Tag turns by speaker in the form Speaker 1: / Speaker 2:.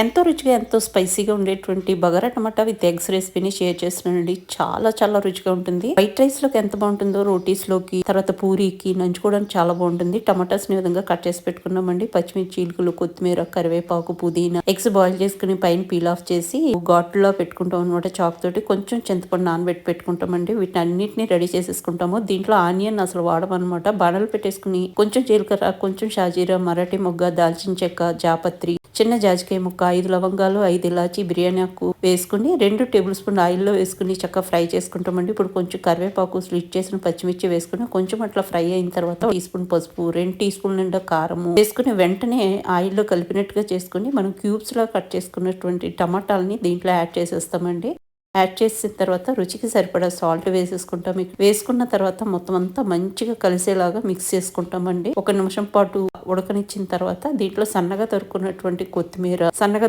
Speaker 1: ఎంతో రుచిగా, ఎంతో స్పైసీగా ఉండేటువంటి బగారా టమాటా విత్ ఎగ్స్ రెసిపీని షేర్ చేస్తున్నానండి. చాలా చాలా రుచిగా ఉంటుంది. వైట్ రైస్ లోకి ఎంత బాగుంటుందో, రోటీస్ లోకి, తర్వాత పూరీకి నంచుకోవడానికి చాలా బాగుంటుంది. టమాటాస్ ని విధంగా కట్ చేసి పెట్టుకున్నామండి. పచ్చిమిర్చి చీలికలు, కొత్తిమీర, కరివేపాకు, పుదీనా, ఎగ్స్ బాయిల్ చేసుకుని పైన పీల్ ఆఫ్ చేసి ఘాట్లో పెట్టుకుంటాం అనమాట. చాక్ తోటి కొంచెం చింతపండు నానబెట్టి పెట్టుకుంటామండి. వీటన్నిటిని రెడీ చేసేసుకుంటాము. దీంట్లో ఆనియన్ అసలు వాడమన్నమాట. బాణలు పెట్టేసుకుని కొంచెం జీలకర్ర, కొంచెం షాజీరా, మరాఠీ మొగ్గ, దాల్చిన చెక్క, జాపత్రి, చిన్న జాజికాయ ముక్క, 5 లవంగాలు, 5 ఇలాచి, బిర్యానీ ఆకు వేసుకుని 2 టేబుల్ స్పూన్ ఆయిల్లో వేసుకుని చక్కగా ఫ్రై చేసుకుంటామండి. ఇప్పుడు కొంచెం కరివేపాకు, స్లిట్ చేసిన పచ్చిమిర్చి వేసుకుని కొంచెం అట్లా ఫ్రై అయిన తర్వాత టీ స్పూన్ పసుపు, 2 టీ స్పూన్ నిండా కారము వేసుకుని వెంటనే ఆయిల్లో కలిపినట్టుగా చేసుకుని మనం క్యూబ్స్ లా కట్ చేసుకున్నటువంటి టమాటాలని దీంట్లో యాడ్ చేసేస్తామండి. యాడ్ చేసిన తర్వాత రుచికి సరిపడా సాల్ట్ వేసేసుకుంటాం. వేసుకున్న తర్వాత మొత్తం అంతా మంచిగా కలిసేలాగా మిక్స్ చేసుకుంటామండి. 1 నిమిషం పాటు ఉడకనిచ్చిన తర్వాత దీంట్లో సన్నగా తరుక్కున్నటువంటి కొత్తిమీర, సన్నగా